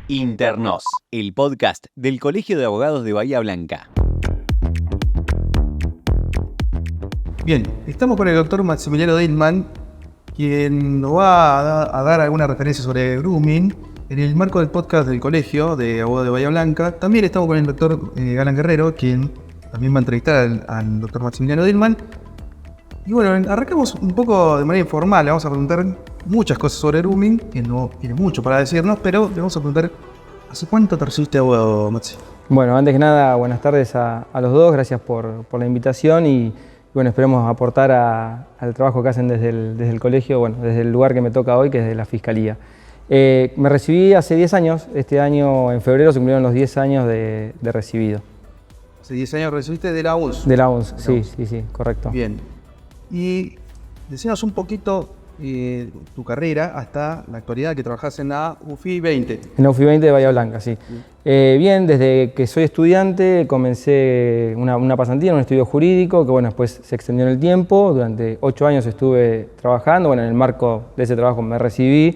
Internos, el podcast del Colegio de Abogados de Bahía Blanca. Bien, estamos con el doctor Maximiliano Dillman, quien nos va a dar alguna referencia sobre grooming en el marco del podcast del Colegio de Abogados de Bahía Blanca. También estamos con el doctor Alan Guerrero, quien también va a entrevistar al doctor Maximiliano Dillman. Y bueno, arrancamos un poco de manera informal. Le vamos a preguntar muchas cosas sobre grooming, que no tiene mucho para decirnos, pero le vamos a preguntar: ¿hace cuánto te recibiste abogado, Maxi? Bueno, antes que nada, buenas tardes a los dos, gracias por la invitación y bueno, esperemos aportar al trabajo que hacen desde el colegio, bueno, desde el lugar que me toca hoy, que es de la Fiscalía. Me recibí hace 10 años, este año en febrero se cumplieron los 10 años de recibido. Hace 10 años recibiste de la UNS. De la UNS, sí, correcto. Bien. Y decíamos un poquito tu carrera hasta la actualidad, que trabajás en la UFI 20. En la UFI 20 de Bahía Blanca, sí. Bien, desde que soy estudiante comencé una pasantía en un estudio jurídico que bueno, después se extendió en el tiempo. Durante 8 años estuve trabajando, bueno, en el marco de ese trabajo me recibí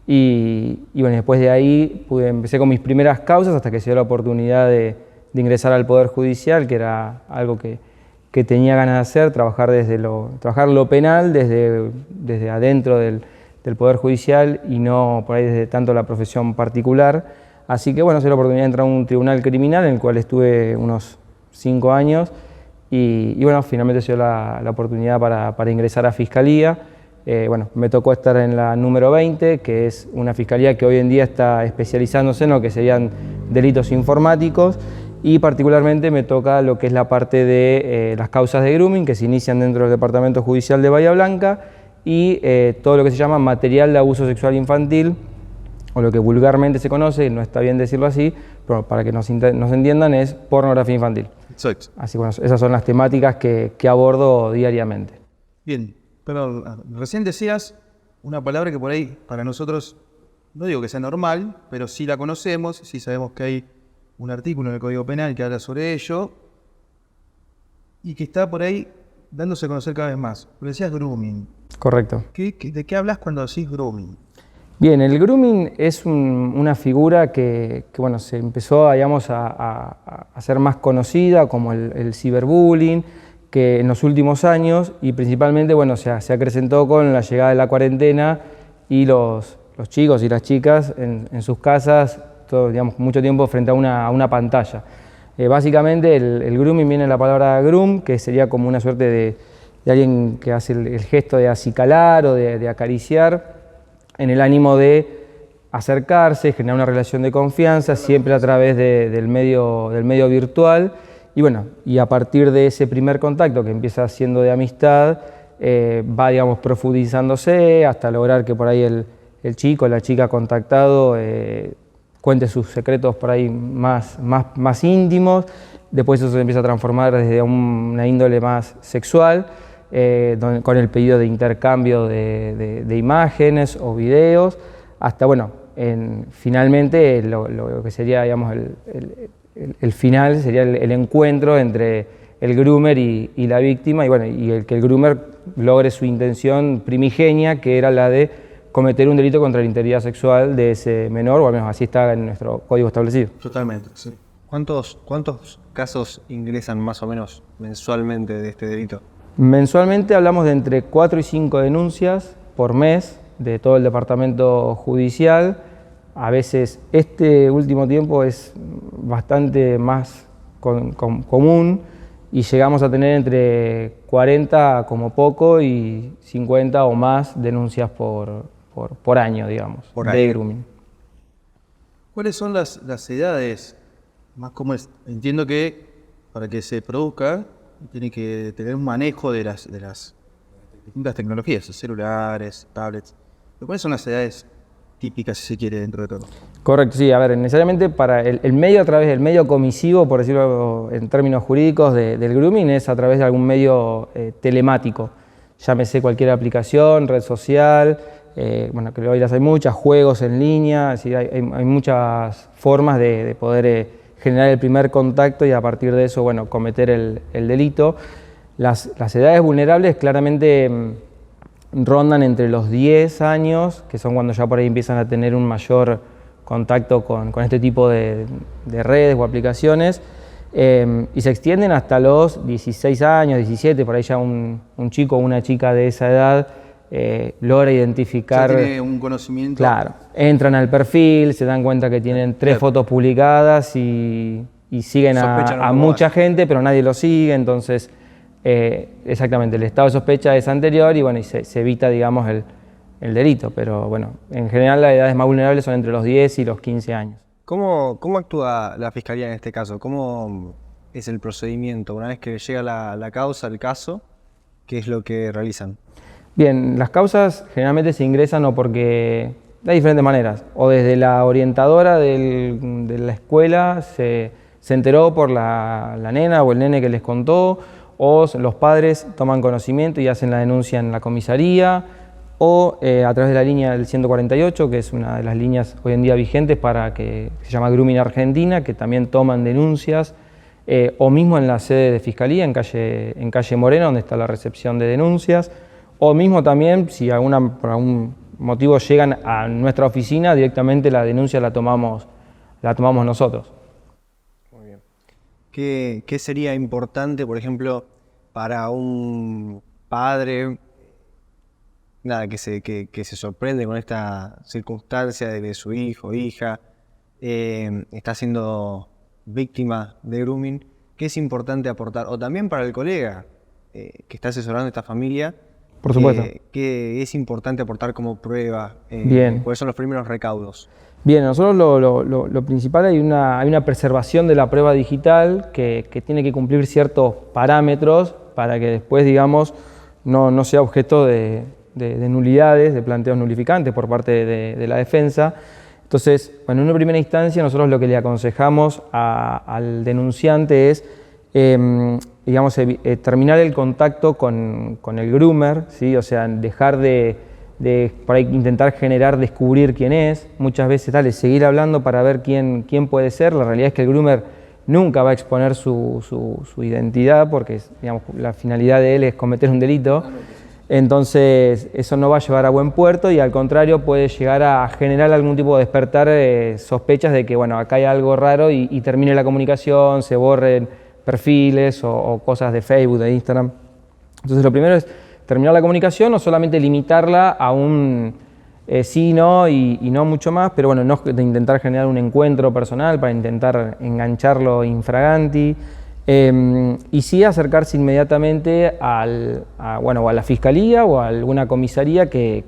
y bueno, después de ahí empecé con mis primeras causas hasta que se dio la oportunidad de ingresar al Poder Judicial, que era algo que tenía ganas de hacer, trabajar lo penal desde adentro del Poder Judicial y no por ahí desde tanto la profesión particular. Así que bueno, se dio la oportunidad de entrar a un tribunal criminal en el cual estuve unos 5 años y bueno, finalmente se dio la oportunidad para ingresar a Fiscalía. Bueno, me tocó estar en la número 20, que es una fiscalía que hoy en día está especializándose en lo que serían delitos informáticos. Y particularmente me toca lo que es la parte de las causas de grooming que se inician dentro del Departamento Judicial de Bahía Blanca y todo lo que se llama material de abuso sexual infantil, o lo que vulgarmente se conoce, no está bien decirlo así, pero para que nos entiendan es pornografía infantil. Exacto. Así que bueno, esas son las temáticas que abordo diariamente. Bien, pero recién decías una palabra que por ahí para nosotros, no digo que sea normal, pero sí la conocemos, sí sabemos que hay un artículo en el Código Penal que habla sobre ello y que está por ahí dándose a conocer cada vez más. Pero decías grooming. Correcto. ¿De qué hablas cuando decís grooming? Bien, el grooming es una figura que bueno, se empezó digamos, a ser más conocida como el ciberbullying, que en los últimos años y principalmente bueno, se acrecentó con la llegada de la cuarentena y los chicos y las chicas en sus casas, digamos, mucho tiempo frente a una pantalla. Básicamente el grooming viene de la palabra groom, que sería como una suerte de alguien que hace el gesto de acicalar o de acariciar en el ánimo de acercarse, generar una relación de confianza, siempre a través del medio virtual. Y bueno, y a partir de ese primer contacto que empieza siendo de amistad, va digamos, profundizándose hasta lograr que por ahí el chico o la chica contactado cuente sus secretos por ahí más íntimos. Después eso se empieza a transformar desde una índole más sexual, con el pedido de intercambio de imágenes o videos, hasta bueno, finalmente lo que sería digamos, el final sería el encuentro entre el groomer y la víctima, y bueno, que el groomer logre su intención primigenia, que era la de cometer un delito contra la integridad sexual de ese menor, o al menos así está en nuestro código establecido. Totalmente, sí. ¿Cuántos casos ingresan más o menos mensualmente de este delito? Mensualmente hablamos de entre 4 y 5 denuncias por mes de todo el departamento judicial. A veces este último tiempo es bastante más común y llegamos a tener entre 40 como poco y 50 o más denuncias por año, digamos, de grooming. ¿Cuáles son las edades más comunes? Entiendo que para que se produzca tiene que tener un manejo de las distintas tecnologías, celulares, tablets. ¿Pero cuáles son las edades típicas, si se quiere, dentro de todo? Correcto, sí. A ver, necesariamente para el medio, a través del medio comisivo, por decirlo en términos jurídicos, del grooming, es a través de algún medio telemático. Llámese cualquier aplicación, red social, bueno, que hoy las hay muchas, juegos en línea, así hay muchas formas de poder generar el primer contacto y a partir de eso, bueno, cometer el delito. Las edades vulnerables claramente rondan entre los 10 años, que son cuando ya por ahí empiezan a tener un mayor contacto con este tipo de redes o aplicaciones, y se extienden hasta los 16 años, 17, por ahí ya un chico o una chica de esa edad logra identificar. Ya tiene un conocimiento. Claro, entran al perfil, se dan cuenta que tienen 3 fotos publicadas y siguen a mucha gente, pero nadie lo sigue, entonces exactamente, el estado de sospecha es anterior y bueno, y se evita, digamos, el delito, pero bueno, en general las edades más vulnerables son entre los 10 y los 15 años. ¿Cómo actúa la Fiscalía en este caso? ¿Cómo es el procedimiento? Una vez que llega la causa, el caso, ¿qué es lo que realizan? Bien, las causas generalmente se ingresan o porque de diferentes maneras, o desde la orientadora de la escuela se enteró por la nena o el nene que les contó, o los padres toman conocimiento y hacen la denuncia en la comisaría, o a través de la línea del 148, que es una de las líneas hoy en día vigentes para que se llama Grooming Argentina, que también toman denuncias, o mismo en la sede de Fiscalía, en calle Moreno, donde está la recepción de denuncias, o mismo también, si por algún motivo llegan a nuestra oficina, directamente la denuncia la tomamos nosotros. Muy bien. ¿Qué sería importante, por ejemplo, para un padre que se sorprende con esta circunstancia de que su hijo o hija está siendo víctima de grooming? ¿Qué es importante aportar? O también para el colega que está asesorando a esta familia. Por supuesto. ¿Qué es importante aportar como prueba? Bien. ¿Cuáles son los primeros recaudos? Bien, nosotros lo principal, hay una preservación de la prueba digital que tiene que cumplir ciertos parámetros para que después, digamos, no sea objeto de nulidades, de planteos nulificantes por parte de la defensa. Entonces, bueno, en una primera instancia nosotros lo que le aconsejamos al denunciante es digamos, terminar el contacto con el groomer, ¿sí? O sea, dejar de por ahí intentar descubrir quién es, muchas veces seguir hablando para ver quién puede ser. La realidad es que el groomer nunca va a exponer su identidad porque, digamos, la finalidad de él es cometer un delito. Entonces eso no va a llevar a buen puerto y al contrario puede llegar a generar algún tipo de despertar sospechas de que bueno, acá hay algo raro y termine la comunicación, se borren perfiles o cosas de Facebook, de Instagram. Entonces lo primero es terminar la comunicación, no solamente limitarla a un sí, no y no mucho más, pero bueno, no de intentar generar un encuentro personal para intentar engancharlo infraganti. Y sí acercarse inmediatamente a la fiscalía o a alguna comisaría que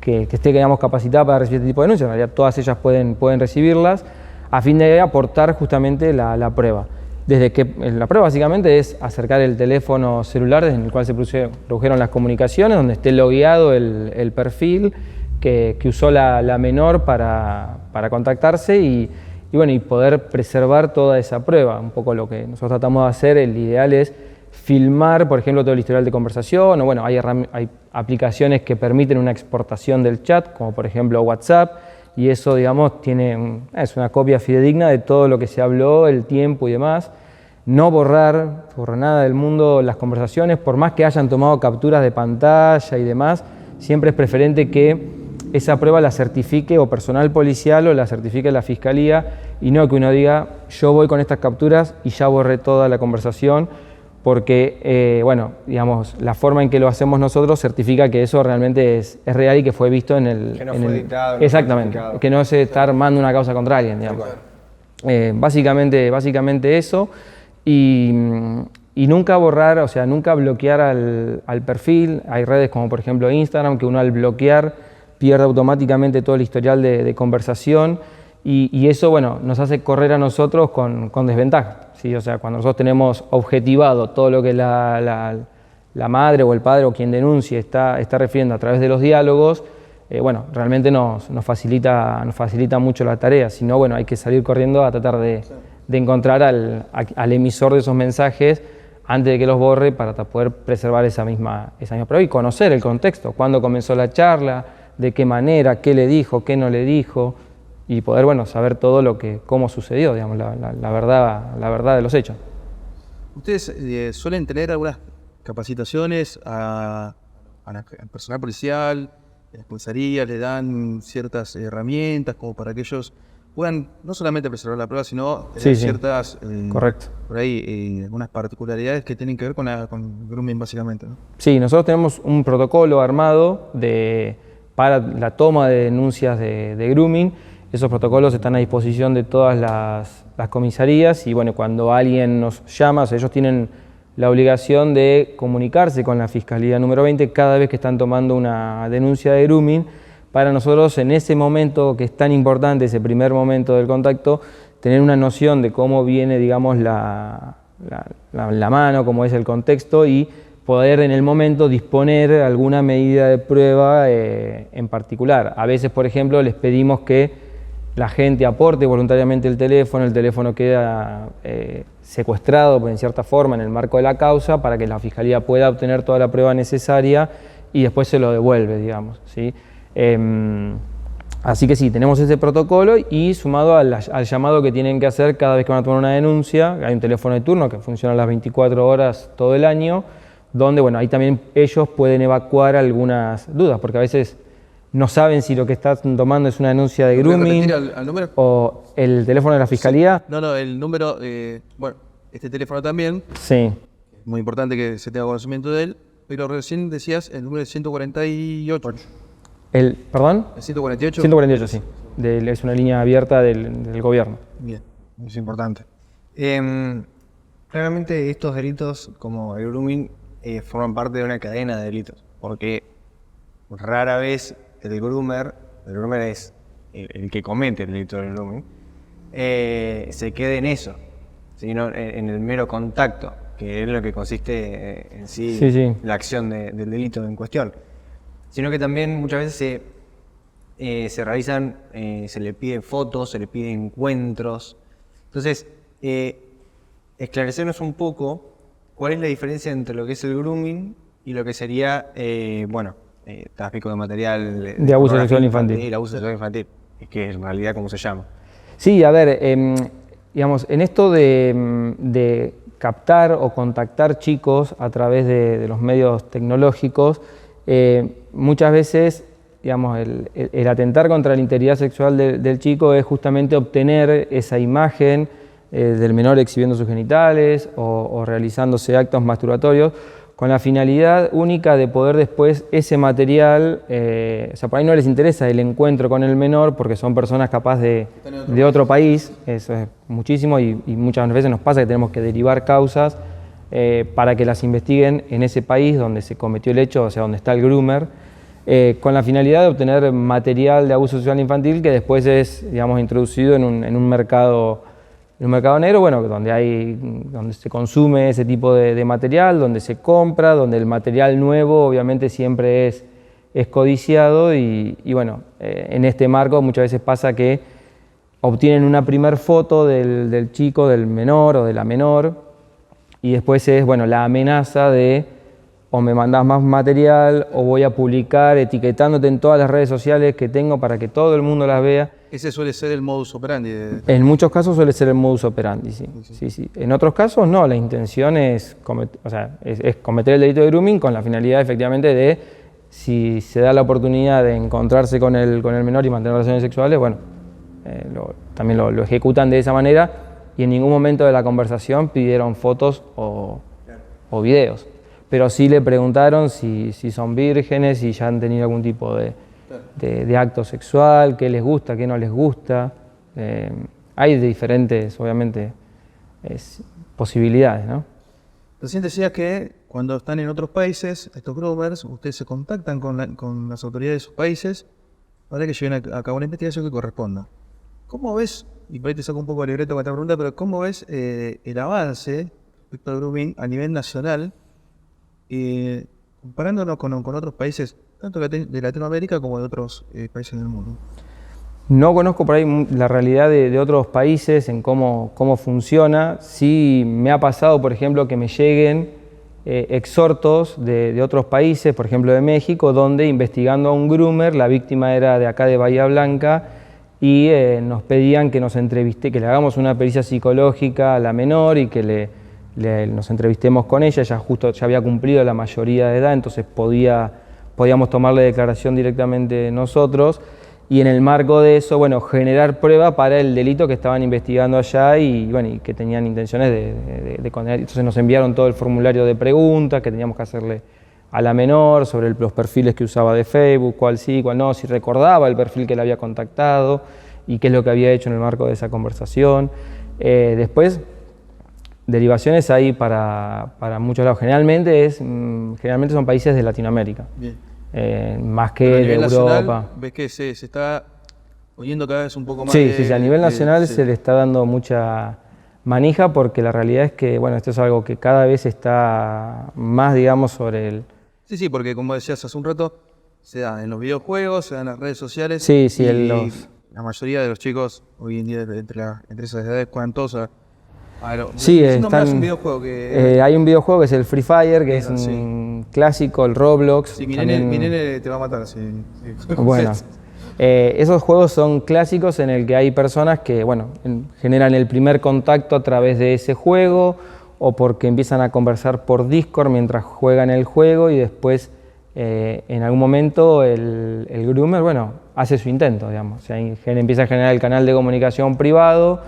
esté, digamos, capacitada para recibir este tipo de denuncias. En realidad todas ellas pueden recibirlas a fin de aportar justamente la prueba. Desde que la prueba básicamente es acercar el teléfono celular desde el cual se produjeron las comunicaciones, donde esté logueado el perfil que usó la menor para contactarse y poder preservar toda esa prueba. Un poco lo que nosotros tratamos de hacer, el ideal es filmar, por ejemplo, todo el historial de conversación, o bueno, hay aplicaciones que permiten una exportación del chat, como por ejemplo WhatsApp, y eso, digamos, es una copia fidedigna de todo lo que se habló, el tiempo y demás. No borrar por nada del mundo las conversaciones, por más que hayan tomado capturas de pantalla y demás, siempre es preferente que esa prueba la certifique o personal policial o la certifique la fiscalía y no que uno diga yo voy con estas capturas y ya borré toda la conversación porque, digamos, la forma en que lo hacemos nosotros certifica que eso realmente es real y que fue visto en el... Que no fue editado. Exactamente, que no se está armando una causa contra alguien, digamos. Básicamente eso y nunca borrar, o sea, nunca bloquear al perfil. Hay redes como por ejemplo Instagram que uno al bloquear pierde automáticamente todo el historial de conversación y eso, bueno, nos hace correr a nosotros con desventaja, ¿sí? O sea, cuando nosotros tenemos objetivado todo lo que la madre o el padre o quien denuncie está refiriendo a través de los diálogos, realmente nos facilita mucho la tarea. Si no, bueno, hay que salir corriendo a tratar de encontrar al emisor de esos mensajes antes de que los borre para poder preservar esa misma prueba y conocer el contexto, cuándo comenzó la charla, de qué manera, qué le dijo, qué no le dijo, y poder, bueno, saber todo cómo sucedió, digamos, la verdad de los hechos. ¿Ustedes suelen tener algunas capacitaciones al personal policial las comisarías le dan ciertas herramientas como para que ellos puedan no solamente preservar la prueba, sino tener ciertas, correcto. por ahí, algunas particularidades que tienen que ver con grooming básicamente, ¿no? Sí, nosotros tenemos un protocolo armado para la toma de denuncias de grooming. Esos protocolos están a disposición de todas las comisarías y bueno, cuando alguien nos llama, o sea, ellos tienen la obligación de comunicarse con la Fiscalía número 20 cada vez que están tomando una denuncia de grooming. Para nosotros, en ese momento que es tan importante, ese primer momento del contacto, tener una noción de cómo viene, digamos, la mano, cómo es el contexto y poder en el momento disponer alguna medida de prueba en particular. A veces, por ejemplo, les pedimos que la gente aporte voluntariamente el teléfono queda secuestrado en cierta forma en el marco de la causa para que la Fiscalía pueda obtener toda la prueba necesaria y después se lo devuelve, digamos, ¿sí? Así que sí, tenemos ese protocolo y sumado al llamado que tienen que hacer cada vez que van a tomar una denuncia, hay un teléfono de turno que funciona las 24 horas todo el año, donde bueno, ahí también ellos pueden evacuar algunas dudas, porque a veces no saben si lo que están tomando es una denuncia de grooming al número? o el teléfono de la Fiscalía. Sí. No, el número, bueno, este teléfono también, Sí. es muy importante que se tenga conocimiento de él, pero recién decías el número de 148. ¿Perdón? ¿El 148? 148, sí. Es una línea abierta del gobierno. Bien. Es importante. Claramente estos delitos como el grooming forman parte de una cadena de delitos, porque rara vez el groomer es el que comete el delito del grooming, se quede en eso, sino en el mero contacto, que es lo que consiste en sí, la acción del delito en cuestión. Sino que también muchas veces se realizan, se le piden fotos, se le piden encuentros. Entonces, esclarecernos un poco cuál es la diferencia entre lo que es el grooming y lo que sería, tráfico de material de abuso sexual infantil. Abuso sexual infantil, que en realidad cómo se llama. Sí, a ver, digamos, en esto de captar o contactar chicos a través de los medios tecnológicos, muchas veces, digamos, el atentar contra la integridad sexual del chico es justamente obtener esa imagen del menor exhibiendo sus genitales o realizándose actos masturbatorios con la finalidad única de poder después ese material, o sea, por ahí no les interesa el encuentro con el menor porque son personas capaz de otro país, eso es muchísimo y muchas veces nos pasa que tenemos que derivar causas para que las investiguen en ese país donde se cometió el hecho, o sea, donde está el groomer, con la finalidad de obtener material de abuso sexual infantil que después es, digamos, introducido en un mercado negro, bueno, donde se consume ese tipo de material, donde se compra, donde el material nuevo obviamente siempre es codiciado y bueno, en este marco muchas veces pasa que obtienen una primer foto del chico, del menor o de la menor y después es, bueno, la amenaza de o me mandás más material o voy a publicar etiquetándote en todas las redes sociales que tengo para que todo el mundo las vea. Ese suele ser el modus operandi. En muchos casos suele ser el modus operandi, sí. En otros casos no, la intención es cometer el delito de grooming con la finalidad efectivamente de, si se da la oportunidad de encontrarse con el menor y mantener relaciones sexuales, bueno, también lo ejecutan de esa manera y en ningún momento de la conversación pidieron fotos o videos. Pero sí le preguntaron si son vírgenes, si ya han tenido algún tipo de acto sexual, qué les gusta, qué no les gusta. Hay diferentes, obviamente, posibilidades, ¿no? Recién decías que cuando están en otros países, estos groomers, ustedes se contactan con las autoridades de esos países para que lleven a cabo una investigación que corresponda. ¿Cómo ves, y por ahí te saco un poco el libreto con esta pregunta, pero cómo ves el avance respecto al grooming a nivel nacional, comparándonos con otros países, tanto de Latinoamérica como de otros países del mundo? No conozco por ahí la realidad de otros países en cómo funciona. Sí me ha pasado, por ejemplo, que me lleguen exhortos de otros países, por ejemplo de México, donde investigando a un groomer, la víctima era de acá de Bahía Blanca y nos pedían que que le hagamos una pericia psicológica a la menor y que nos entrevistemos con ella. Ella justo ya había cumplido la mayoría de edad, entonces podía podíamos tomarle declaración directamente nosotros y en el marco de eso, bueno, generar prueba para el delito que estaban investigando allá y, bueno, y que tenían intenciones de condenar. Entonces nos enviaron todo el formulario de preguntas que teníamos que hacerle a la menor sobre los perfiles que usaba de Facebook, cuál sí, cuál no, si recordaba el perfil que le había contactado y qué es lo que había hecho en el marco de esa conversación. Después, derivaciones hay para muchos lados. Generalmente son países de Latinoamérica. Bien. Más que de Europa. ¿Ves que se está oyendo cada vez un poco más? Sí, a nivel nacional se le está dando mucha manija porque la realidad es que, bueno, esto es algo que cada vez está más, digamos, sobre el... Sí, porque como decías hace un rato, se da en los videojuegos, se da en las redes sociales. Sí, la mayoría de los chicos hoy en día entre esas edades juegan todos a... Sí, un videojuego que... hay un videojuego que es el Free Fire, que es un clásico, el Roblox. Sí, mi nene te va a matar. Sí. Bueno, esos juegos son clásicos en el que hay personas que, bueno, generan el primer contacto a través de ese juego o porque empiezan a conversar por Discord mientras juegan el juego y después en algún momento el groomer, bueno, hace su intento, digamos. O sea, empieza a generar el canal de comunicación privado,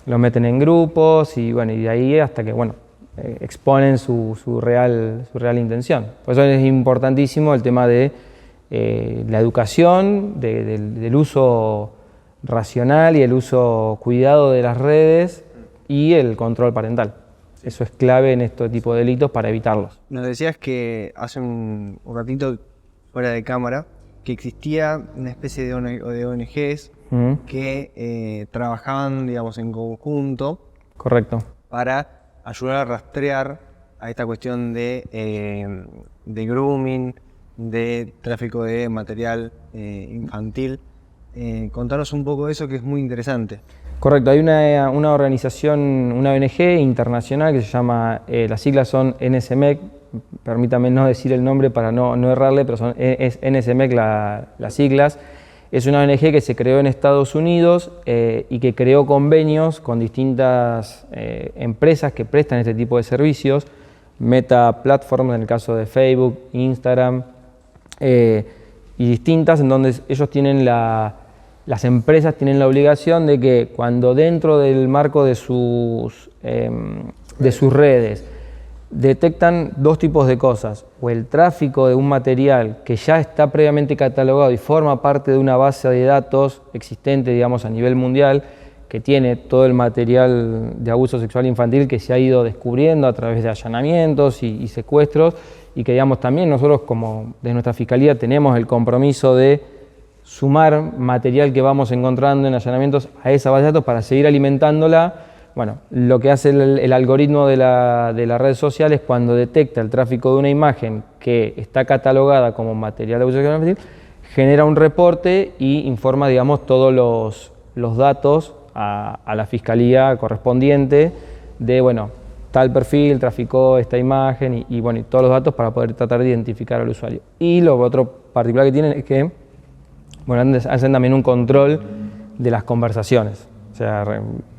lo meten en grupos y bueno, y de ahí hasta que bueno, exponen su real intención. Por eso es importantísimo el tema de la educación, del uso racional y el uso cuidado de las redes y el control parental. Eso es clave en este tipo de delitos para evitarlos. Nos decías que hace un ratito, fuera de cámara, que existía una especie de ONGs que trabajaban, digamos, en conjunto. Correcto. Para ayudar a rastrear a esta cuestión de grooming, de tráfico de material infantil. Contanos un poco de eso, que es muy interesante. Correcto, hay una organización, una ONG internacional que se llama, las siglas son NSMEC, permítame no decir el nombre para no errarle, pero es NSMEC las siglas. Es una ONG que se creó en Estados Unidos y que creó convenios con distintas empresas que prestan este tipo de servicios, Meta Platforms en el caso de Facebook, Instagram y distintas, en donde ellos tienen las empresas tienen la obligación de que cuando dentro del marco de sus redes detectan dos tipos de cosas, o el tráfico de un material que ya está previamente catalogado y forma parte de una base de datos existente, digamos, a nivel mundial, que tiene todo el material de abuso sexual infantil que se ha ido descubriendo a través de allanamientos y secuestros, y que, digamos, también nosotros como de nuestra Fiscalía tenemos el compromiso de sumar material que vamos encontrando en allanamientos a esa base de datos para seguir alimentándola. Bueno, lo que hace el algoritmo de la red social es cuando detecta el tráfico de una imagen que está catalogada como material de abuso sexual infantil, genera un reporte y informa, digamos, todos los datos a la fiscalía correspondiente de, bueno, tal perfil traficó esta imagen y bueno, y todos los datos para poder tratar de identificar al usuario. Y lo otro particular que tienen es que, bueno, hacen también un control de las conversaciones. O sea,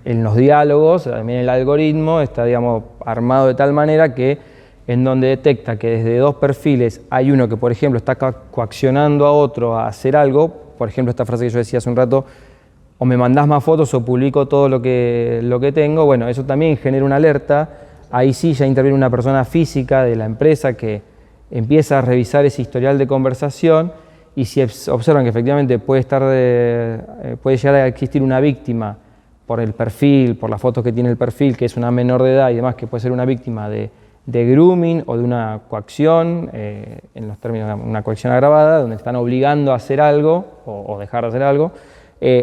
en los diálogos, también el algoritmo está, digamos, armado de tal manera que en donde detecta que desde dos perfiles hay uno que, por ejemplo, está coaccionando a otro a hacer algo, por ejemplo, esta frase que yo decía hace un rato, o me mandás más fotos o publico todo lo que tengo, bueno, eso también genera una alerta. Ahí sí ya interviene una persona física de la empresa que empieza a revisar ese historial de conversación y si observan que efectivamente puede llegar a existir una víctima por el perfil, por las fotos que tiene el perfil, que es una menor de edad y demás, que puede ser una víctima de grooming o de una coacción, en los términos de una coacción agravada, donde están obligando a hacer algo o dejar de hacer algo,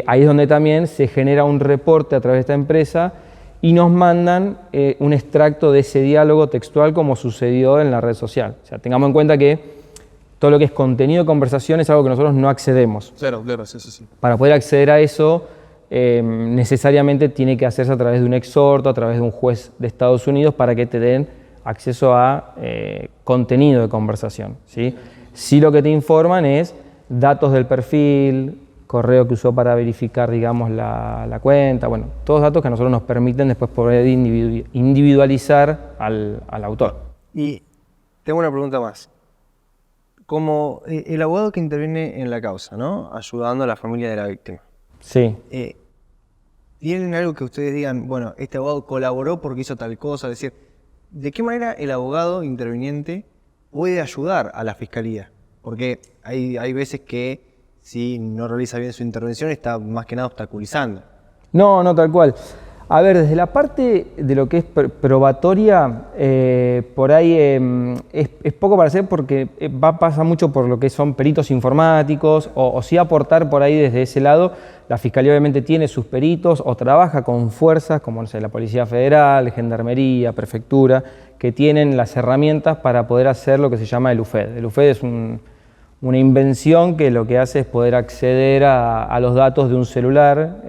ahí es donde también se genera un reporte a través de esta empresa y nos mandan un extracto de ese diálogo textual como sucedió en la red social. O sea, tengamos en cuenta que todo lo que es contenido de conversación es algo que nosotros no accedemos. Claro, sí. Para poder acceder a eso, necesariamente tiene que hacerse a través de un exhorto, a través de un juez de Estados Unidos para que te den acceso a contenido de conversación, ¿sí? Sí, lo que te informan es datos del perfil, correo que usó para verificar, digamos, la cuenta, bueno, todos datos que a nosotros nos permiten después poder individualizar al autor. Y tengo una pregunta más. como el abogado que interviene en la causa, ¿no? Ayudando a la familia de la víctima. Sí. ¿Tienen algo que ustedes digan, bueno, este abogado colaboró porque hizo tal cosa? Es decir, ¿de qué manera el abogado interviniente puede ayudar a la fiscalía? Porque hay veces que si no realiza bien su intervención está más que nada obstaculizando. No, tal cual. A ver, desde la parte de lo que es probatoria, por ahí es poco para hacer porque pasa mucho por lo que son peritos informáticos o sí aportar por ahí desde ese lado. La Fiscalía obviamente tiene sus peritos o trabaja con fuerzas como no sé, la Policía Federal, Gendarmería, Prefectura, que tienen las herramientas para poder hacer lo que se llama el UFED. El UFED es una invención que lo que hace es poder acceder a los datos de un celular.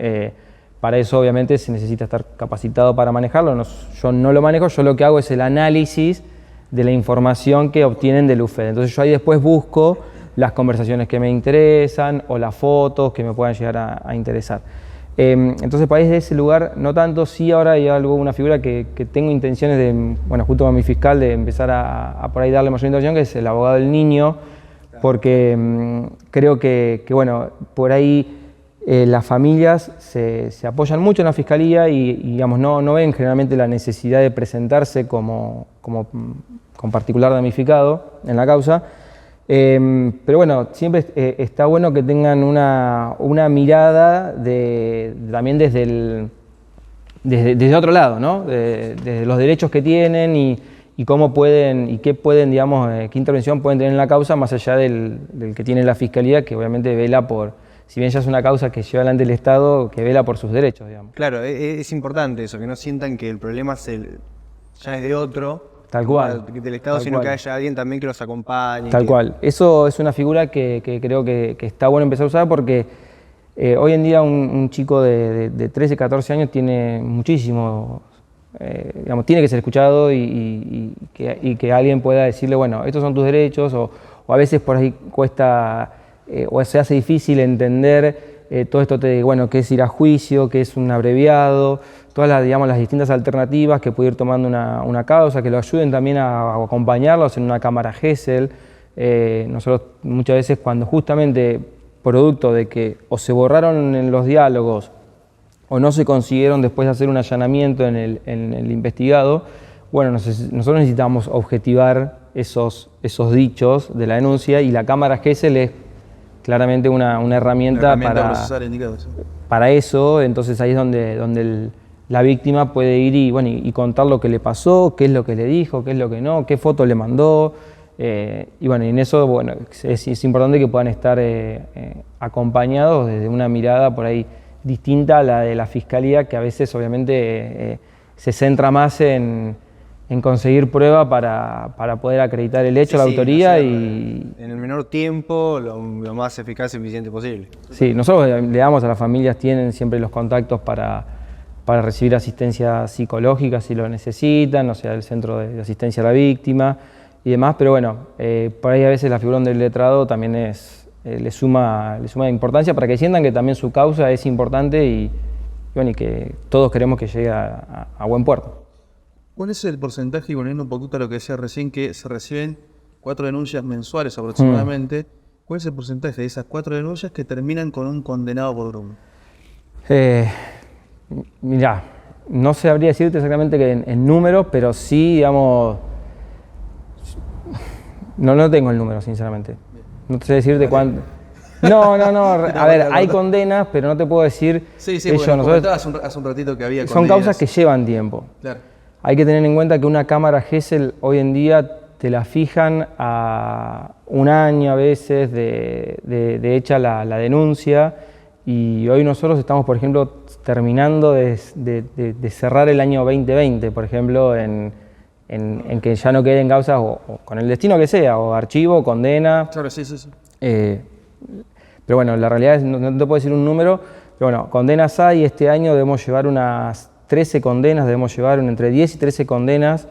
Para eso obviamente se necesita estar capacitado para manejarlo. Yo no lo manejo, yo lo que hago es el análisis de la información que obtienen del UFED. Entonces yo ahí después busco las conversaciones que me interesan o las fotos que me puedan llegar a interesar. Entonces para ese lugar, no tanto, sí ahora hay una figura que tengo intenciones de, bueno, junto con mi fiscal, de empezar a por ahí darle mayor intención, que es el abogado del niño, porque creo que bueno, por ahí las familias se apoyan mucho en la fiscalía y digamos, no ven generalmente la necesidad de presentarse con particular damnificado en la causa. Pero bueno, siempre está bueno que tengan una mirada también desde otro lado, ¿no? Desde los derechos que tienen y cómo pueden y qué pueden, digamos, qué intervención pueden tener en la causa más allá del que tiene la fiscalía, que obviamente vela por, si bien ya es una causa que lleva adelante el Estado, que vela por sus derechos, digamos. Claro, es importante eso, que no sientan que el problema ya es de otro, Tal cual. Del Estado, sino que haya alguien también que los acompañe. Tal cual. Eso es una figura que creo que está bueno empezar a usar porque hoy en día un chico de 13, 14 años tiene muchísimo, digamos, tiene que ser escuchado y que alguien pueda decirle, bueno, estos son tus derechos, o a veces por ahí cuesta, o se hace difícil entender todo esto, bueno, qué es ir a juicio, qué es un abreviado, todas las distintas alternativas que puede ir tomando una causa, que lo ayuden también a acompañarlos en una cámara Gesell. Nosotros muchas veces cuando justamente producto de que o se borraron en los diálogos o no se consiguieron después de hacer un allanamiento en el investigado, bueno, nosotros necesitamos objetivar esos dichos de la denuncia y la cámara Gesell es claramente una herramienta para eso. Entonces ahí es donde la víctima puede ir y contar lo que le pasó, qué es lo que le dijo, qué es lo que no, qué foto le mandó. Y bueno, y en eso bueno, es importante que puedan estar acompañados desde una mirada por ahí distinta a la de la fiscalía, que a veces obviamente se centra más en conseguir prueba para poder acreditar el hecho, la autoría y en el menor tiempo, lo más eficaz y eficiente posible. Sí, nosotros le damos a las familias, tienen siempre los contactos para recibir asistencia psicológica si lo necesitan, o sea, el centro de asistencia a la víctima y demás, pero bueno, por ahí a veces la figura del letrado también le suma importancia para que sientan que también su causa es importante y que todos queremos que llegue a buen puerto. ¿Cuál es el porcentaje, y volviendo un poquito a lo que decía recién, que se reciben 4 denuncias mensuales aproximadamente? ¿Cuál es el porcentaje de esas 4 denuncias que terminan con un condenado por grooming? Mirá, no sabría decirte exactamente que en números, pero sí, digamos, no tengo el número, sinceramente. No te sé decirte cuánto. No, a ver, hay condenas, pero no te puedo decir. Sí, porque nos comentabas hace un ratito que había condenas. Son causas que llevan tiempo. Claro. Hay que tener en cuenta que una cámara Gesell hoy en día te la fijan a un año a veces de hecha la denuncia, y hoy nosotros estamos, por ejemplo, terminando de cerrar el año 2020, por ejemplo, en que ya no queden causas o con el destino que sea, o archivo, condena. Claro, sí. Pero bueno, la realidad es, no te puedo decir un número, pero bueno, condenas hay, este año debemos llevar unas 13 condenas, debemos llevar entre 10 y 13 condenas,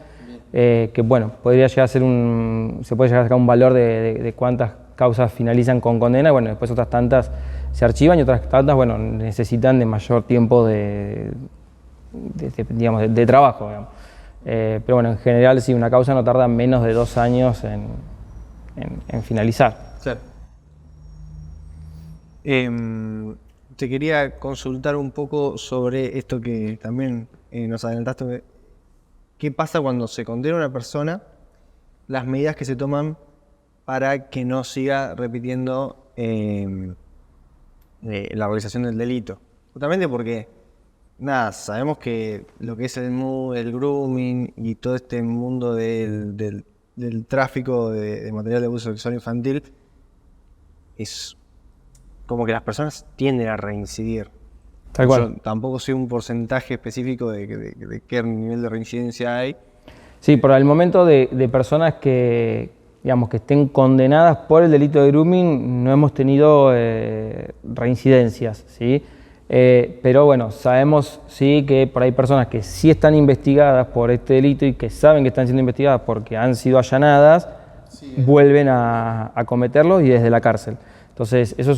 que bueno, podría llegar a ser se puede llegar a sacar un valor de cuántas causas finalizan con condena, y bueno, después otras tantas se archivan y otras tantas, bueno, necesitan de mayor tiempo de trabajo, digamos. Pero bueno, en general sí, una causa no tarda menos de 2 años en finalizar. Claro. Te quería consultar un poco sobre esto que también nos adelantaste. ¿Qué pasa cuando se condena a una persona? Las medidas que se toman para que no siga repitiendo la realización del delito. Justamente porque, nada, sabemos que lo que es el grooming y todo este mundo del tráfico de material de uso sexual infantil es como que las personas tienden a reincidir. Tal cual. Yo tampoco sé un porcentaje específico de qué nivel de reincidencia hay. Sí, por el momento de personas que, digamos, que estén condenadas por el delito de grooming, no hemos tenido reincidencias, ¿sí? Pero bueno, sabemos sí que por ahí hay personas que sí están investigadas por este delito y que saben que están siendo investigadas porque han sido allanadas, vuelven a cometerlos y desde la cárcel. Entonces, eso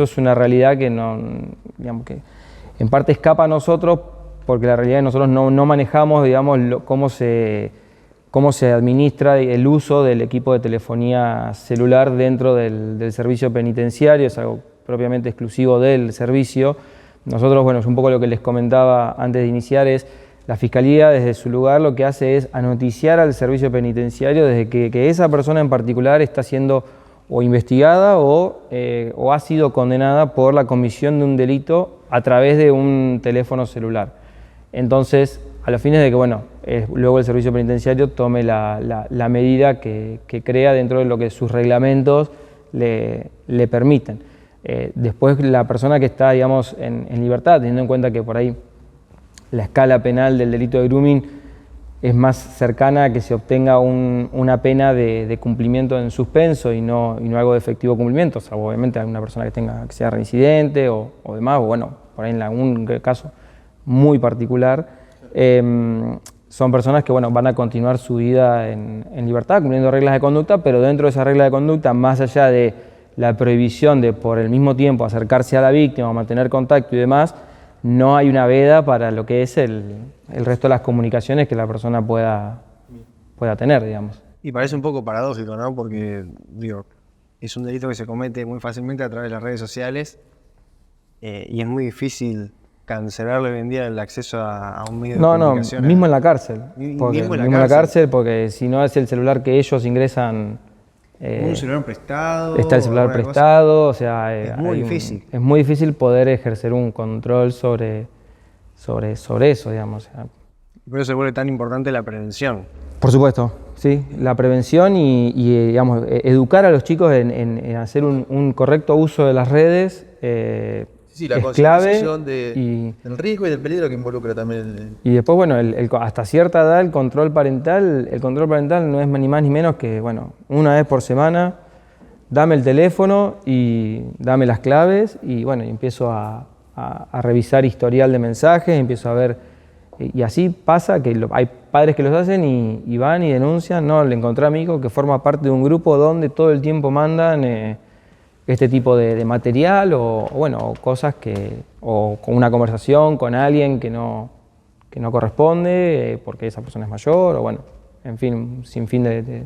es una realidad que, no, digamos, que en parte escapa a nosotros, porque la realidad es que nosotros no manejamos, digamos, cómo se administra el uso del equipo de telefonía celular dentro del servicio penitenciario, es algo propiamente exclusivo del servicio. Nosotros, bueno, es un poco lo que les comentaba antes de iniciar, es la Fiscalía desde su lugar lo que hace es anoticiar al servicio penitenciario desde que esa persona en particular está siendo o investigada o ha sido condenada por la comisión de un delito a través de un teléfono celular. Entonces, a los fines de que, bueno, luego el servicio penitenciario tome la medida que crea dentro de lo que sus reglamentos le permiten. Después, la persona que está, digamos, en libertad, teniendo en cuenta que por ahí la escala penal del delito de grooming es más cercana a que se obtenga una pena de cumplimiento en suspenso y no algo de efectivo cumplimiento. O sea, obviamente hay una persona que sea reincidente o demás, o bueno, por ahí en algún caso muy particular, son personas que, bueno, van a continuar su vida en libertad, cumpliendo reglas de conducta, pero dentro de esa regla de conducta, más allá de la prohibición de por el mismo tiempo acercarse a la víctima, mantener contacto y demás, no hay una veda para lo que es el resto de las comunicaciones que la persona pueda tener, digamos. Y parece un poco paradójico, ¿no? Porque, digo, es un delito que se comete muy fácilmente a través de las redes sociales y es muy difícil cancelarle hoy en día el acceso a un medio de comunicación. No, mismo en la cárcel. Mismo en la cárcel, porque si no es el celular que ellos ingresan... un celular prestado. Está el celular prestado, o sea... Es muy difícil. Es muy difícil poder ejercer un control sobre eso, digamos. Por eso se vuelve tan importante la prevención. Por supuesto, sí. La prevención y digamos, educar a los chicos en hacer un correcto uso de las redes La es clave. Del riesgo y del peligro que involucra también. Y después, bueno, hasta cierta edad el control parental no es ni más ni menos que, bueno, una vez por semana, dame el teléfono y dame las claves y, bueno, y empiezo a revisar historial de mensajes, empiezo a ver, y así pasa que hay padres que los hacen y van y denuncian, no, le encontré a mi hijo que forma parte de un grupo donde todo el tiempo mandan este tipo de material o bueno, cosas o con una conversación con alguien que no corresponde porque esa persona es mayor o bueno, en fin, sin fin de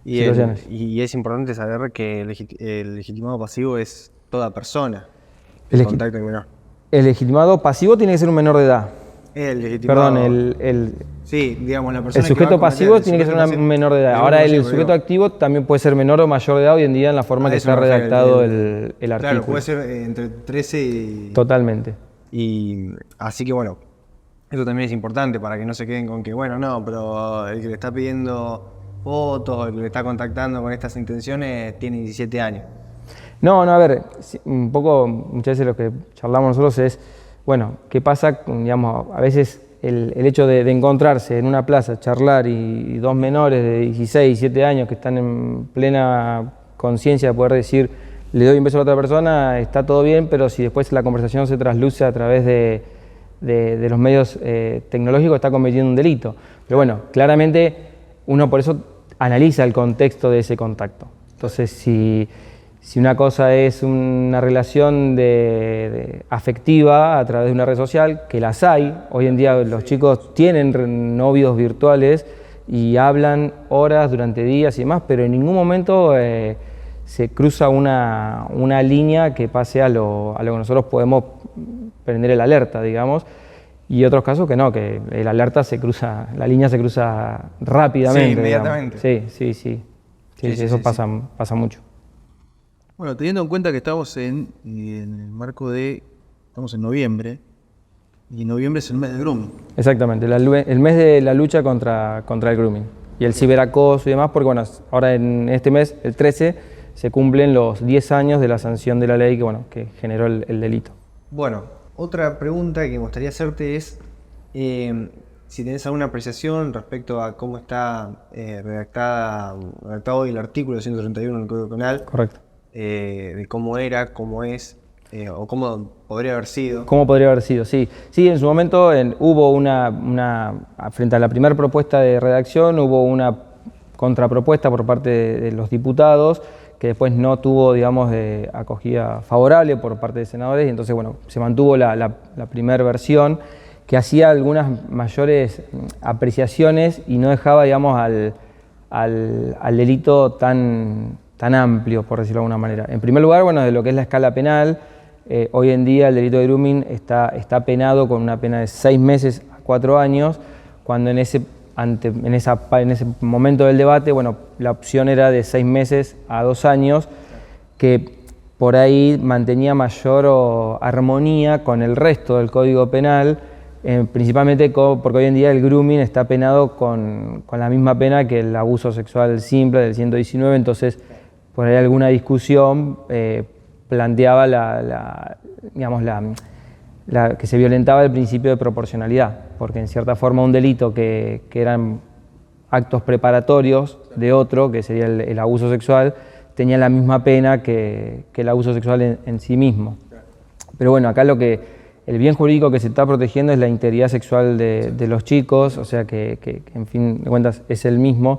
situaciones. Y es importante saber que el legitimado pasivo es toda persona en contacto con menor. El legitimado pasivo tiene que ser un menor de edad. El legitimado... Perdón, sí, digamos, la persona el sujeto pasivo tiene que ser un menor de edad. Ahora, el sujeto activo también puede ser menor o mayor de edad hoy en día en la forma que está redactado el artículo. Claro, puede ser entre 13 y... Totalmente. Y así que, bueno, eso también es importante para que no se queden con que, bueno, no, pero el que le está pidiendo fotos, el que le está contactando con estas intenciones tiene 17 años. No, a ver, un poco, muchas veces lo que charlamos nosotros es, bueno, ¿qué pasa? Digamos, a veces el hecho de encontrarse en una plaza, charlar y dos menores de 16, 17 años que están en plena conciencia de poder decir, le doy un beso a la otra persona, está todo bien, pero si después la conversación se trasluce a través de los medios tecnológicos, está cometiendo un delito. Pero bueno, claramente uno por eso analiza el contexto de ese contacto. Entonces, si una cosa es una relación afectiva a través de una red social, que las hay, hoy en día los chicos tienen novios virtuales y hablan horas durante días y demás, pero en ningún momento se cruza una línea que pase a lo que nosotros podemos prender el alerta, digamos, y otros casos que no, que el alerta la línea se cruza rápidamente. Sí, inmediatamente. Sí, eso pasa mucho. Bueno, teniendo en cuenta que estamos en el marco estamos en noviembre, y noviembre es el mes del grooming. Exactamente, el mes de la lucha contra el grooming y el ciberacoso y demás, porque bueno, ahora en este mes, el 13, se cumplen los 10 años de la sanción de la ley que generó el delito. Bueno, otra pregunta que me gustaría hacerte es si tenés alguna apreciación respecto a cómo está redactado hoy el artículo 131 del Código Penal. Correcto. De cómo era, cómo es, o cómo podría haber sido. ¿Cómo podría haber sido? Sí, en su momento hubo frente a la primera propuesta de redacción, hubo una contrapropuesta por parte de los diputados, que después no tuvo, digamos, acogida favorable por parte de senadores, y entonces, bueno, se mantuvo la primera versión, que hacía algunas mayores apreciaciones y no dejaba, digamos, al delito tan amplio, por decirlo de alguna manera. En primer lugar, bueno, de lo que es la escala penal, hoy en día el delito de grooming está penado con una pena de 6 meses a 4 años, cuando en ese momento del debate, bueno, la opción era de 6 meses a 2 años, que por ahí mantenía mayor armonía con el resto del Código Penal, principalmente porque hoy en día el grooming está penado con la misma pena que el abuso sexual simple del 119, entonces por ahí alguna discusión planteaba que se violentaba el principio de proporcionalidad, porque en cierta forma un delito que eran actos preparatorios de otro, que sería el abuso sexual, tenía la misma pena que el abuso sexual en sí mismo. Pero bueno, acá el bien jurídico que se está protegiendo es la integridad sexual de los chicos, o sea que en fin de cuentas es el mismo.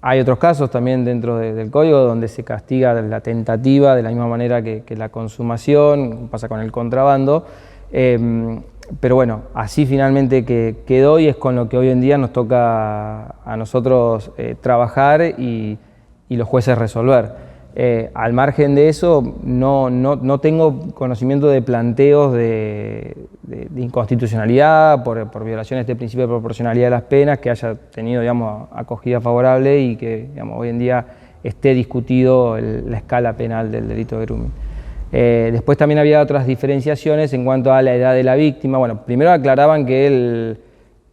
Hay otros casos también dentro del código donde se castiga la tentativa de la misma manera que la consumación, pasa con el contrabando, pero bueno, así finalmente que quedó y es con lo que hoy en día nos toca a nosotros trabajar y los jueces resolver. Al margen de eso, no tengo conocimiento de planteos de inconstitucionalidad por violación de este principio de proporcionalidad de las penas que haya tenido, digamos, acogida favorable y que, digamos, hoy en día esté discutido la escala penal del delito de grooming. Después también había otras diferenciaciones en cuanto a la edad de la víctima. Bueno, primero aclaraban que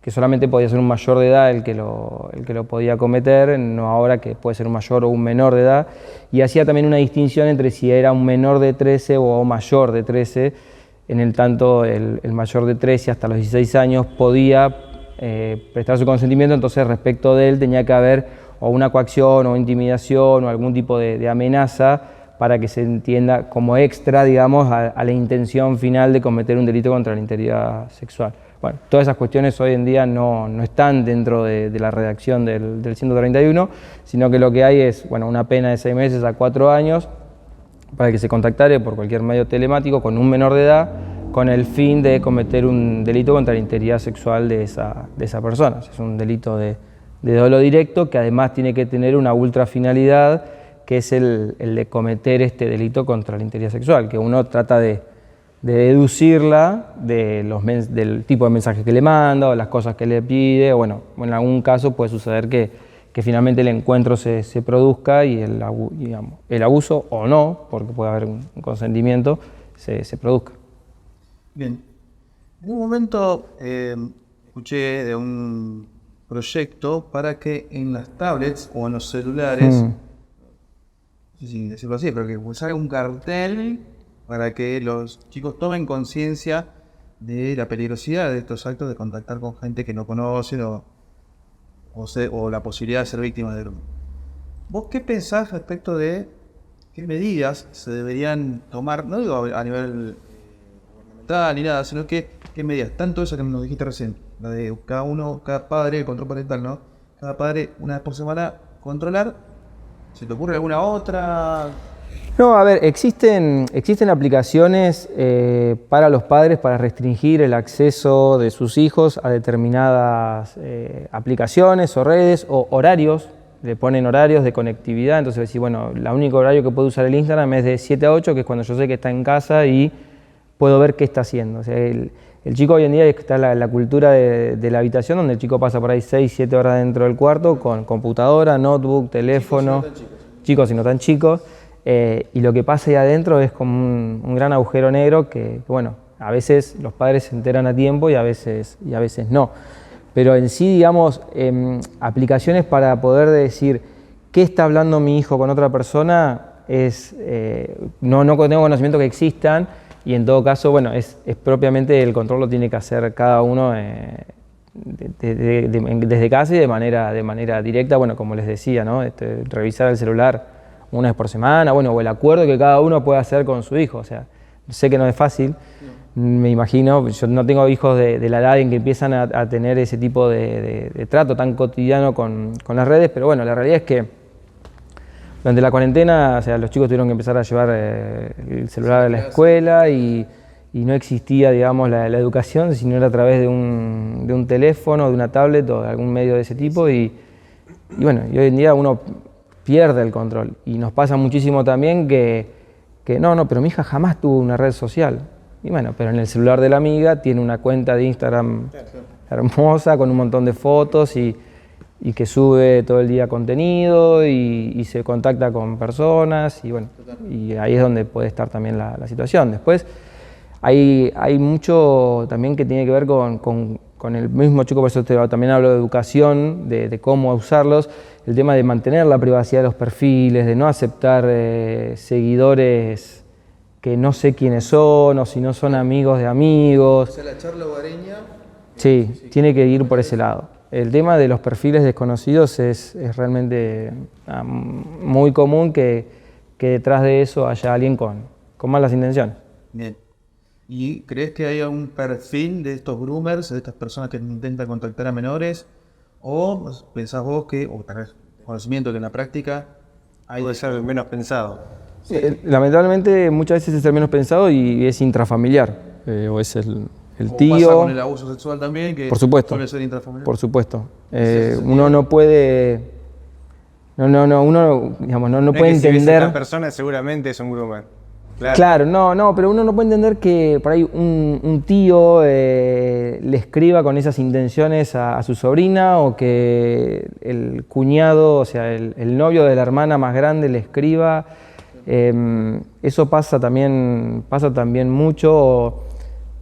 solamente podía ser un mayor de edad el que lo podía cometer, no ahora que puede ser un mayor o un menor de edad, y hacía también una distinción entre si era un menor de 13 o mayor de 13, en el tanto el mayor de 13 hasta los 16 años podía prestar su consentimiento, entonces respecto de él tenía que haber o una coacción o intimidación o algún tipo de amenaza para que se entienda como extra, digamos, a la intención final de cometer un delito contra la integridad sexual. Bueno, todas esas cuestiones hoy en día no están dentro de la redacción del 131, sino que lo que hay es, bueno, una pena de 6 meses a 4 años para que se contactare por cualquier medio telemático con un menor de edad con el fin de cometer un delito contra la integridad sexual de esa persona. Es un delito de dolo directo que además tiene que tener una ultrafinalidad, que es el de cometer este delito contra la integridad sexual, que uno trata de deducirla del tipo de mensajes que le manda o las cosas que le pide. Bueno, en algún caso puede suceder que finalmente el encuentro se produzca y el abuso o no, porque puede haber un consentimiento, se produzca. Bien. En un momento escuché de un proyecto para que en las tablets o en los celulares, no sé si decirlo así, pero que salga un cartel para que los chicos tomen conciencia de la peligrosidad de estos actos de contactar con gente que no conocen o la posibilidad de ser víctima de grooming. ¿Vos qué pensás respecto de qué medidas se deberían tomar, no digo a nivel gubernamental ni nada, sino que qué medidas, tanto eso que nos dijiste recién, la de cada padre, el control parental, ¿no? Cada padre una vez por semana controlar, ¿se te ocurre alguna otra? No, a ver, existen aplicaciones para los padres para restringir el acceso de sus hijos a determinadas aplicaciones o redes o horarios. Le ponen horarios de conectividad, entonces decís, bueno, el único horario que puedo usar el Instagram es de 7 a 8, que es cuando yo sé que está en casa y puedo ver qué está haciendo. O sea, el chico hoy en día está la cultura de la habitación, donde el chico pasa por ahí 6, 7 horas dentro del cuarto con computadora, notebook, teléfono, chicos y no tan chicos. Y lo que pasa ahí adentro es como un gran agujero negro que, bueno, a veces los padres se enteran a tiempo y a veces no. Pero en sí, digamos, aplicaciones para poder decir qué está hablando mi hijo con otra persona, no tengo conocimiento que existan, y en todo caso, bueno, es propiamente el control lo tiene que hacer cada uno desde casa y de manera directa, bueno, como les decía, ¿no? Revisar el celular una vez por semana, bueno, o el acuerdo que cada uno puede hacer con su hijo. O sea, sé que no es fácil, me imagino, yo no tengo hijos de la edad en que empiezan a tener ese tipo de trato tan cotidiano con las redes, pero bueno, la realidad es que durante la cuarentena, o sea, los chicos tuvieron que empezar a llevar el celular a la escuela y no existía, digamos, la educación, sino era a través de un teléfono, de una tablet o de algún medio de ese tipo, y bueno, y hoy en día uno pierde el control. Y nos pasa muchísimo también que no, pero mi hija jamás tuvo una red social. Y bueno, pero en el celular de la amiga tiene una cuenta de Instagram hermosa, con un montón de fotos y que sube todo el día contenido y se contacta con personas, y bueno, y ahí es donde puede estar también la situación. Después hay mucho también que tiene que ver con el mismo chico, por eso también hablo de educación, de cómo usarlos, el tema de mantener la privacidad de los perfiles, de no aceptar seguidores que no sé quiénes son, o si no son amigos de amigos. O sea, la charla hogareña. Sí, tiene que ir por ese lado. El tema de los perfiles desconocidos es realmente muy común que detrás de eso haya alguien con malas intenciones. Bien. ¿Y crees que haya un perfil de estos groomers, de estas personas que intentan contactar a menores? ¿O pensás vos que, o tenés conocimiento que en la práctica hay... Puede ser el menos pensado. Sí. Lamentablemente muchas veces es el menos pensado y es intrafamiliar, o es el tío. Pasa con el abuso sexual también, que por supuesto, suele ser intrafamiliar. por supuesto. Uno no puede... uno digamos, no puede que entender... Si ves a esta persona seguramente es un groomer. Claro, no, pero uno no puede entender que por ahí un tío le escriba con esas intenciones a su sobrina, o que el cuñado, o sea, el novio de la hermana más grande le escriba. Eso pasa también mucho.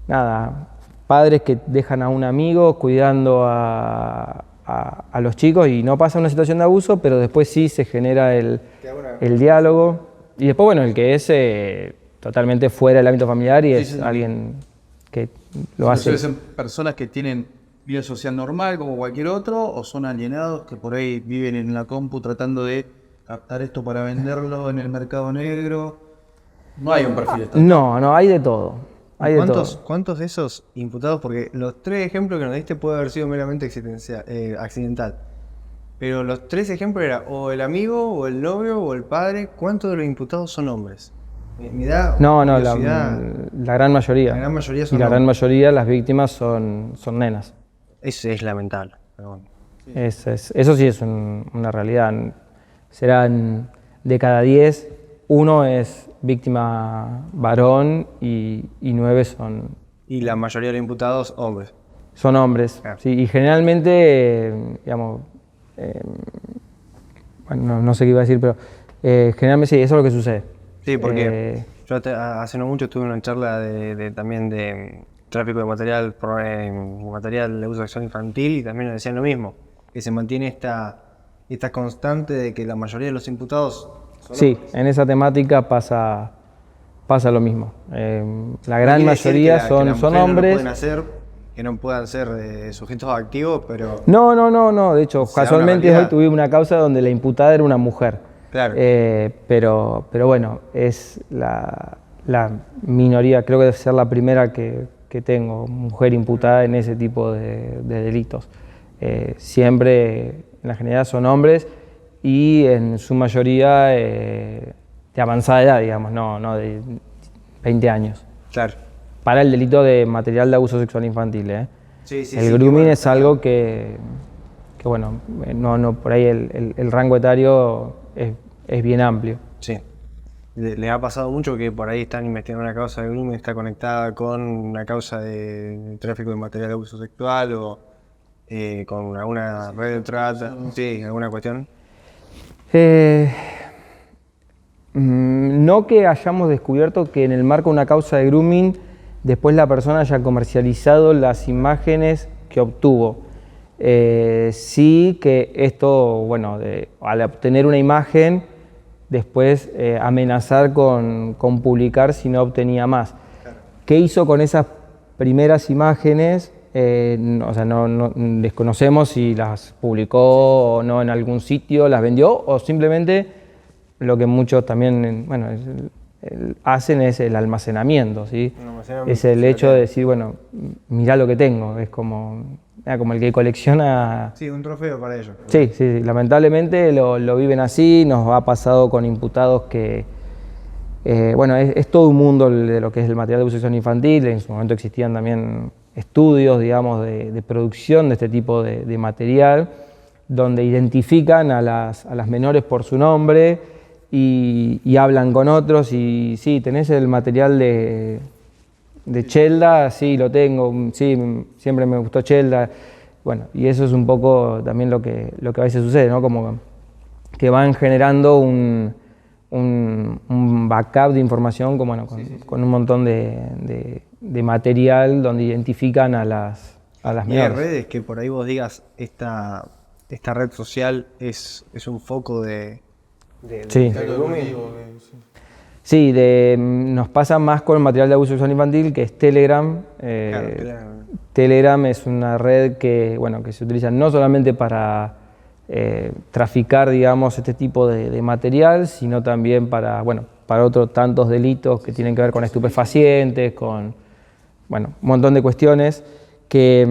Nada, padres que dejan a un amigo cuidando a los chicos y no pasa una situación de abuso, pero después sí se genera el diálogo. Y después, bueno, el que es totalmente fuera del ámbito familiar y es alguien que lo hace. ¿Son personas que tienen vida social normal como cualquier otro, o son alienados que por ahí viven en la compu tratando de captar esto para venderlo en el mercado negro? No hay un perfil estándar. No, hay de todo. ¿Cuántos de esos imputados? Porque los 3 ejemplos que nos diste puede haber sido meramente accidental. Pero los 3 ejemplos era o el amigo, o el novio, o el padre. ¿Cuántos de los imputados son hombres? Me da la gran mayoría. La gran mayoría son y la hombres. gran mayoría las víctimas son nenas. Eso es lamentable. Pero bueno. Eso sí es una realidad. Serán de cada 10, 1 es víctima varón y 9 son... Y la mayoría de los imputados, hombres. Son hombres, Claro. sí, y generalmente, digamos... bueno, no sé qué iba a decir, pero generalmente sí, eso es lo que sucede. Sí, porque yo hace no mucho tuve una charla también de tráfico de material de uso sexual infantil, y también nos decían lo mismo, que se mantiene esta constante de que la mayoría de los imputados son Sí, hombres. en esa temática pasa lo mismo. La gran No quiere decir mayoría que las son mujeres hombres. que no puedan ser sujetos activos, pero... No, de hecho, Se da una casualmente realidad. hoy tuve una causa donde la imputada era una mujer. Claro. Pero bueno, es la minoría, creo que debe ser la primera que tengo, mujer imputada en ese tipo de delitos. Siempre, en la generalidad, son hombres y en su mayoría avanzada edad, digamos, no de 20 años. Claro. Para el delito de material de abuso sexual infantil, ¿eh? Sí, sí, el sí, grooming bueno, es algo que bueno, no, por ahí el rango etario es bien amplio. Sí. ¿Les ha pasado mucho que por ahí están investigando una causa de grooming, está conectada con una causa de tráfico de material de abuso sexual o con alguna red de trata? Sí, alguna cuestión. No que hayamos descubierto que en el marco de una causa de grooming después la persona haya comercializado las imágenes que obtuvo. Sí que esto, bueno, al obtener una imagen, después amenazar con publicar si no obtenía más. ¿Qué hizo con esas primeras imágenes? No desconocemos si las publicó o no en algún sitio, las vendió o simplemente lo que muchos también hacen es el almacenamiento, ¿sí? Es el hecho de decir, bueno, mirá lo que tengo, es como el que colecciona. Sí, un trofeo para ellos. Sí, lamentablemente lo viven así, nos ha pasado con imputados que, es todo un mundo de lo que es el material de abuso sexual infantil. En su momento existían también estudios, digamos, de producción de este tipo de material, donde identifican a las menores por su nombre y hablan con otros y sí, ¿tenés el material de Chelda? Sí, lo tengo, sí, siempre me gustó Chelda. Bueno, y eso es un poco también lo que a veces sucede, ¿no? Como que van generando un backup de información con un montón de material donde identifican a las ¿Y hay menores. redes que por ahí vos digas, esta red social es un foco de Sí. grooming? Sí, nos pasa más con el material de abuso sexual infantil, que es Telegram. Claro, claro. Telegram es una red que se utiliza no solamente para traficar, digamos, este tipo de material, sino también para otros tantos delitos que tienen que ver con estupefacientes, con un montón de cuestiones que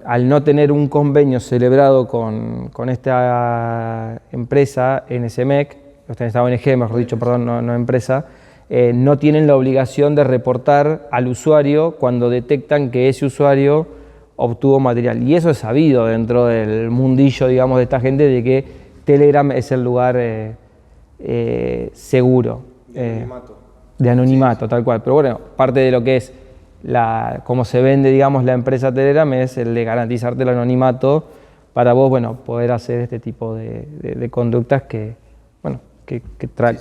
al no tener un convenio celebrado con esta empresa, NSMEC, esta ONG, mejor dicho, perdón, no empresa, no tienen la obligación de reportar al usuario cuando detectan que ese usuario obtuvo material. Y eso es sabido dentro del mundillo, digamos, de esta gente, de que Telegram es el lugar seguro. De anonimato, tal cual. Pero bueno, parte de lo que es cómo se vende, digamos, la empresa Telegram es el de garantizarte el anonimato para vos, poder hacer este tipo de conductas que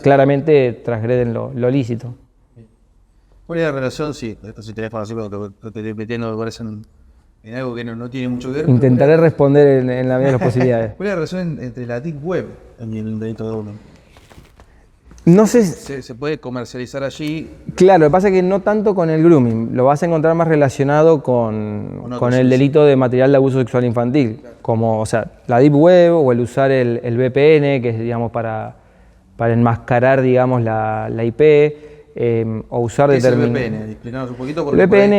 claramente transgreden lo lícito. ¿Cuál es la relación? Sí, esto sí teléfono así, pero te estoy metiendo me parece en algo que no tiene mucho que ver. Intentaré responder en la medida de las posibilidades. ¿Cuál es la relación entre la Deep Web y el delito de grooming? No sé. Se puede comercializar allí. Claro, lo que pasa es que no tanto con el grooming, lo vas a encontrar más relacionado con el delito de material de abuso sexual infantil, como, la Deep Web o el usar el VPN, que es, digamos, para enmascarar, digamos, la IP, o usar determinados. ¿Qué es el VPN? Explícanos un poquito. El VPN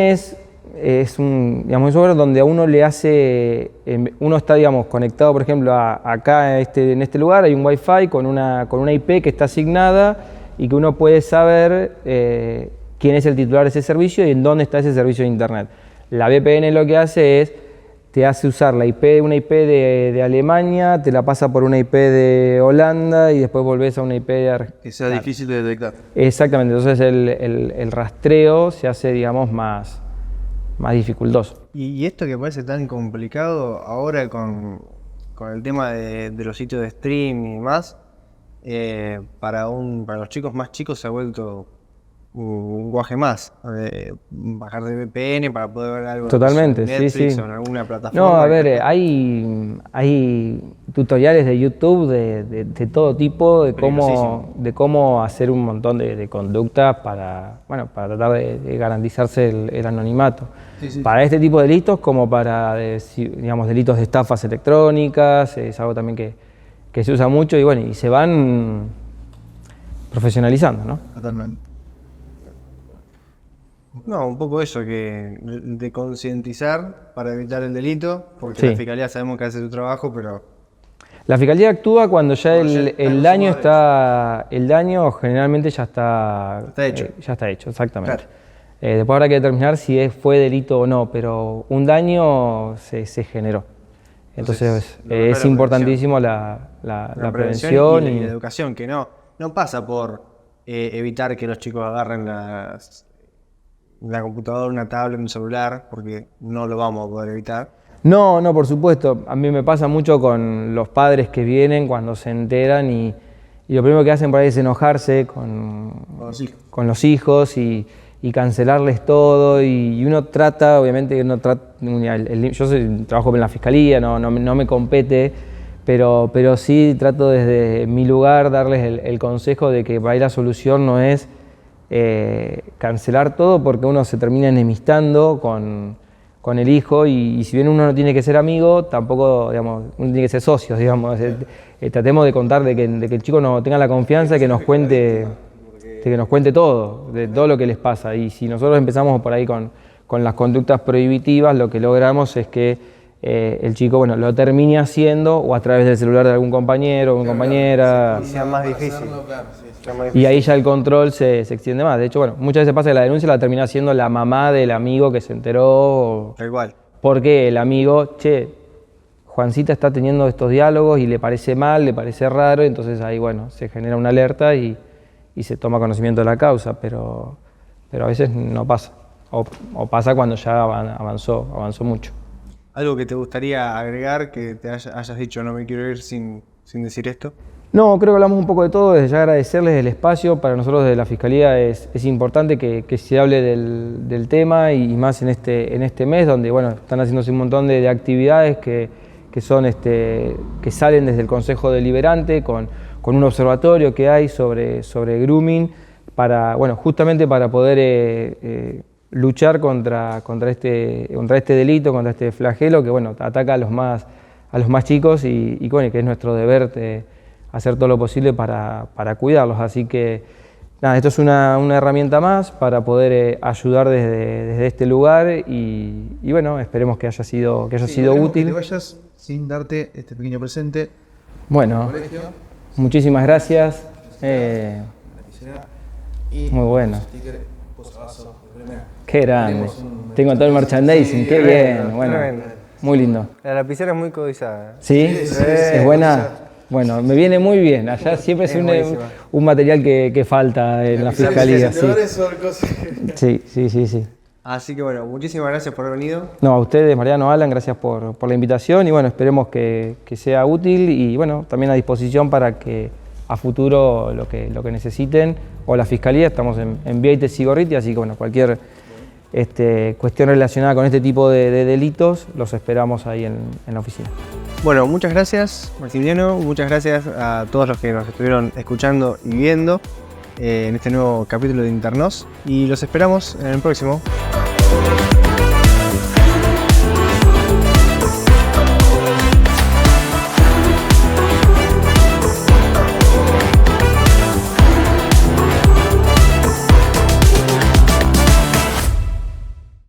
es un software donde a uno le hace, uno está, digamos, conectado, por ejemplo, acá en este lugar hay un Wi-Fi con una IP que está asignada y que uno puede saber quién es el titular de ese servicio y en dónde está ese servicio de Internet. La VPN lo que hace es, te hace usar una IP de Alemania, te la pasa por una IP de Holanda y después volvés a una IP de Argentina. Que sea difícil de detectar. Exactamente, entonces el rastreo se hace, digamos, más dificultoso. Y esto que parece tan complicado ahora con el tema de los sitios de stream y más, para los chicos más chicos se ha vuelto un guaje más. Bajar de VPN para poder ver algo Totalmente, en Netflix sí. o en alguna plataforma. No, a ver, hay tutoriales de YouTube de todo tipo, de cómo hacer un montón de conductas para tratar de garantizarse el anonimato. Sí. Para este tipo de delitos como para, digamos, delitos de estafas electrónicas, es algo también que se usa mucho y se van profesionalizando, ¿no? Totalmente. No, un poco eso, de concientizar para evitar el delito, porque Sí. la fiscalía sabemos que hace su trabajo, pero La fiscalía actúa cuando ya el daño generalmente ya está hecho. Ya está hecho, exactamente. Claro. Después habrá que determinar si fue delito o no, pero un daño se generó. Entonces es importantísimo la prevención y la educación, que no pasa por evitar que los chicos agarren la computadora, una tablet, un celular, porque no lo vamos a poder evitar. No, por supuesto. A mí me pasa mucho con los padres que vienen cuando se enteran y lo primero que hacen por ahí es enojarse con los hijos y cancelarles todo. Y uno trata, obviamente, yo trabajo en la fiscalía, no me compete, pero sí trato desde mi lugar darles el consejo de que para ahí la solución no es cancelar todo, porque uno se termina enemistando con el hijo y si bien uno no tiene que ser amigo, tampoco, digamos, uno tiene que ser socios, digamos. Tratemos de contar de que el chico no tenga la confianza de que nos cuente todo, de todo lo que les pasa. Y si nosotros empezamos por ahí con las conductas prohibitivas, lo que logramos es que el chico, bueno, lo termine haciendo o a través del celular de algún compañero o compañera. Y sea más difícil. Y ahí ya el control se extiende más. De hecho, bueno, muchas veces pasa que la denuncia la termina haciendo la mamá del amigo que se enteró. Tal cual. Porque el amigo, Juancita está teniendo estos diálogos y le parece mal, le parece raro, entonces ahí, bueno, se genera una alerta y se toma conocimiento de la causa, pero a veces no pasa. O pasa cuando ya avanzó mucho. ¿Algo que te gustaría agregar, que te hayas dicho no me quiero ir sin decir esto? No, creo que hablamos un poco de todo, desde ya agradecerles el espacio. Para nosotros desde la Fiscalía es importante que se hable del tema y más en este mes donde, bueno, están haciéndose un montón de actividades que salen desde el Consejo Deliberante con un observatorio que hay sobre grooming justamente para poder luchar contra este delito, contra este flagelo que, bueno, ataca a los más chicos y bueno, que es nuestro deber hacer todo lo posible para cuidarlos. Así que nada, esto es una herramienta más para poder ayudar desde este lugar y bueno, esperemos que haya sido útil. Que te vayas sin darte este pequeño presente. Bueno, muchísimas gracias. Muy bueno. Qué grande. Tengo todo el merchandising, qué bien. Bueno, muy lindo. La lapicera es muy codiciada. ¿Sí? ¿Es buena? Bueno, me viene muy bien. Allá siempre es un material que falta en la fiscalía. Sí. Sí. Así que bueno, muchísimas gracias por haber venido. No, a ustedes, Mariano, Alan, gracias por la invitación y bueno, esperemos que sea útil y bueno, también a disposición para que a futuro lo que necesiten o la fiscalía, estamos en Vieites y Gorriti, así que bueno, cualquier cuestión relacionada con este tipo de delitos, los esperamos ahí en la oficina. Bueno, muchas gracias, Maximiliano, muchas gracias a todos los que nos estuvieron escuchando y viendo en este nuevo capítulo de Internos y los esperamos en el próximo.